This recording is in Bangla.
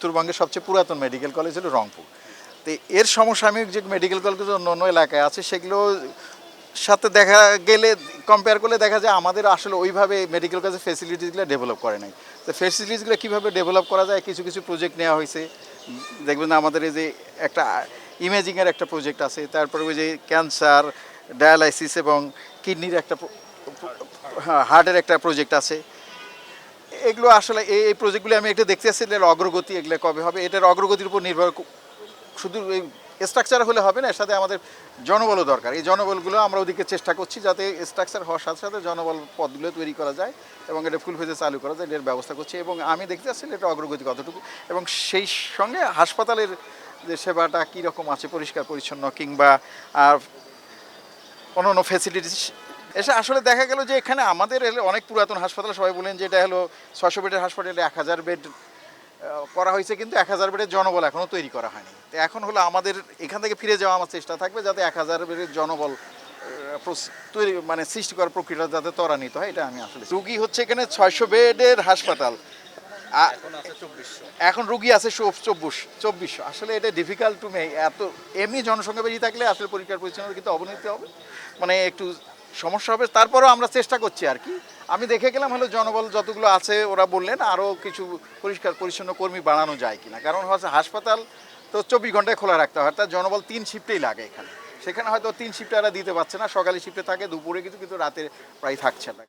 উত্তরবঙ্গের সবচেয়ে পুরাতন মেডিকেল কলেজ হলো রংপুর। তো এর সমসাময়িক যে মেডিকেল কলেজ অন্য অন্য এলাকায় আছে সেগুলো সাথে দেখা গেলে কম্পেয়ার করলে দেখা যায় আমাদের আসলে ওইভাবে মেডিকেল কলেজের ফেসিলিটিসগুলো ডেভেলপ করে নাই। তো ফেসিলিটিসগুলো কীভাবে ডেভেলপ করা যায় কিছু কিছু প্রজেক্ট নেওয়া হয়েছে। দেখবেন আমাদের এই যে একটা ইমেজিংয়ের একটা প্রজেক্ট আছে, তারপরে ওই যে ক্যান্সার, ডায়ালাইসিস এবং কিডনির একটা হার্টের একটা প্রজেক্ট আছে। এগুলো আসলে এই প্রজেক্টগুলি আমি একটা দেখতে আসছি, এর অগ্রগতি এগুলো কবে হবে, এটার অগ্রগতির উপর নির্ভর শুধু এই স্ট্রাকচার হলে হবে না, এর সাথে আমাদের জনবলও দরকার। এই জনবলগুলো আমরা ওদিকে চেষ্টা করছি যাতে স্ট্রাকচার হওয়ার সাথে সাথে জনবল পদগুলো তৈরি করা যায় এবং এটা ফুল ফেজে চালু করা যায়, এর ব্যবস্থা করছি। এবং আমি দেখতে আসছি এটা অগ্রগতি কতটুকু, এবং সেই সঙ্গে হাসপাতালের যে সেবাটা কীরকম আছে, পরিষ্কার পরিচ্ছন্ন কিংবা অন্য ফ্যাসিলিটিস। এসে আসলে দেখা গেল যে এখানে আমাদের অনেক পুরাতন হাসপাতাল, সবাই বলেন যে এটা হলো 600 বেডের হাসপাতালে 1000 বেড করা হয়েছে, কিন্তু 1000 বেডের জনবল এখনও তৈরি করা হয়নি। তো এখন হলো আমাদের এখান থেকে ফিরে যাওয়া আমার চেষ্টা থাকবে যাতে 1000 বেডের জনবল তৈরি মানে সৃষ্টি করার প্রক্রিয়া যাতে ত্বরান্বিত হয়, এটা আমি আসলে। রুগী হচ্ছে এখানে 600 বেডের হাসপাতাল, এখন রুগী আছে 2400। আসলে এটা ডিফিকাল্ট টু মে, এত এমনি জনসংখ্যা বেশি থাকলে আসলে পরিষ্কার পরিচ্ছন্নতা কিন্তু অবনতি হবে, মানে একটু সমস্যা হবে। তারপরেও আমরা চেষ্টা করছি আর কি। আমি দেখে গেলাম হলো জনবল যতগুলো আছে ওরা বললেন আরও কিছু পরিষ্কার পরিচ্ছন্ন কর্মী বাড়ানো যায় কিনা, কারণ হচ্ছে হাসপাতাল তো 24 ঘন্টায় খোলা রাখতে হয়, তার জনবল 3 শিফটেই লাগে এখানে। সেখানে হয়তো 3 শিফটে এরা দিতে পারছে না, সকালে শিফটে থাকে, দুপুরে কিন্তু রাতে প্রায় থাকছে না।